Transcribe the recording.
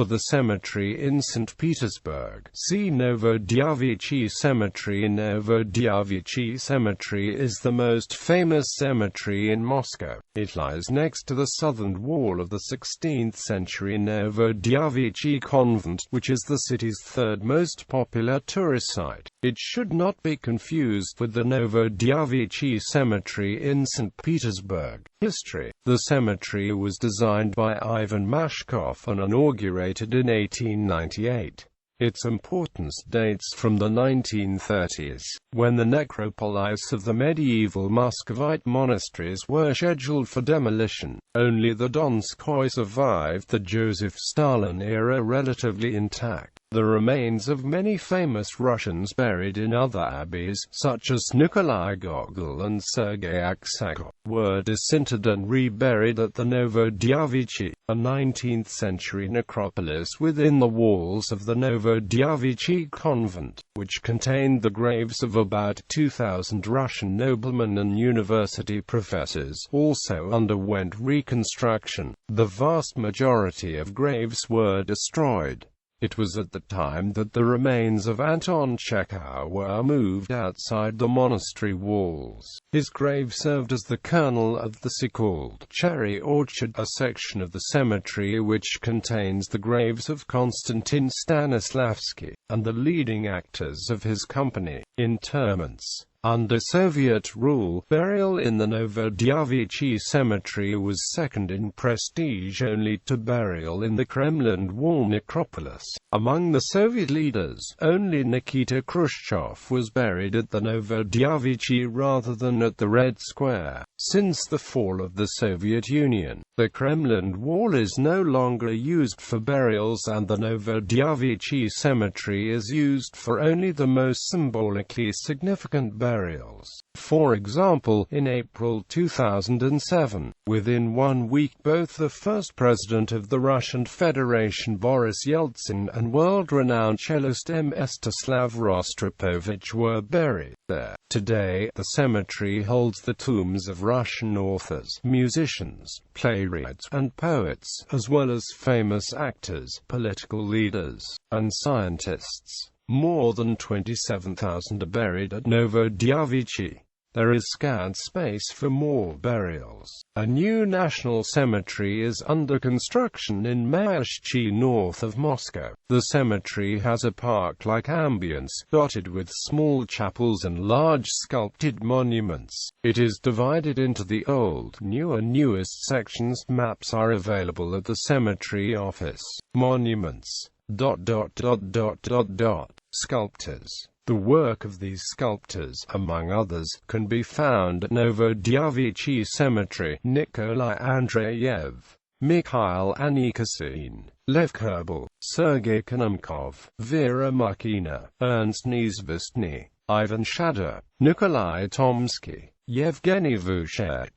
For the cemetery in St. Petersburg, see Novodevichy Cemetery. Novodevichy Cemetery is the most famous cemetery in Moscow. It lies next to the southern wall of the 16th century Novodevichy Convent, which is the city's third most popular tourist site. It should not be confused with the Novodevichy Cemetery in St. Petersburg. History. The cemetery was designed by Ivan Mashkov and inaugurated in 1898. Its importance dates from the 1930s, when the necropolis of the medieval Moscow.It monasteries were scheduled for demolition. Only the Donskoy survived the Joseph Stalin era relatively intact. The remains of many famous Russians buried in other abbeys, such as Nikolai Gogol and Sergei Aksakov, were disinterred and reburied at the Novodevichy, a 19th-century necropolis within the walls of the Novodevichy Convent, which contained the graves of about 2,000 Russian noblemen and university professors. Also underwent reconstruction. The vast majority of graves were destroyed. It was at the time that the remains of Anton Chekhov were moved outside the monastery walls. His grave served as the kernel of the so-called Cherry Orchard, a section of the cemetery which contains the graves of Konstantin Stanislavski and the leading actors of his company. Interments. Under Soviet rule, burial in the Novodevichy Cemetery was second in prestige only to burial in the Kremlin Wall necropolis. Among the Soviet leaders, only Nikita Khrushchev was buried at the Novodevichy rather than at the Red Square. Since the fall of the Soviet Union, the Kremlin Wall is no longer used for burials and the Novodevichy Cemetery is used for only the most symbolically significant burials. For example, in April 2007, within 1 week both the first president of the Russian Federation Boris Yeltsin and world-renowned cellist Mstislav Rostropovich were buried there. Today, the cemetery holds the tombs of Russian authors, musicians, playwrights, and poets, as well as famous actors, political leaders, and scientists. More than 27,000 are buried at Novodevichy. There is scant space for more burials. A new national cemetery is under construction in Mayashchi, north of Moscow. The cemetery has a park-like ambience, dotted with small chapels and large sculpted monuments. It is divided into the old, new and newest sections. Maps are available at the cemetery office. Monuments. Sculptors. The work of these sculptors, among others, can be found at Novodevichy Cemetery. Nikolai Andreyev, Mikhail Anikasin, Lev Kerbel, Sergei Kononenko, Vera Mukhina, Ernst Neizvestny, Ivan Shadov, Nikolai Tomsky, Yevgeny Vushech.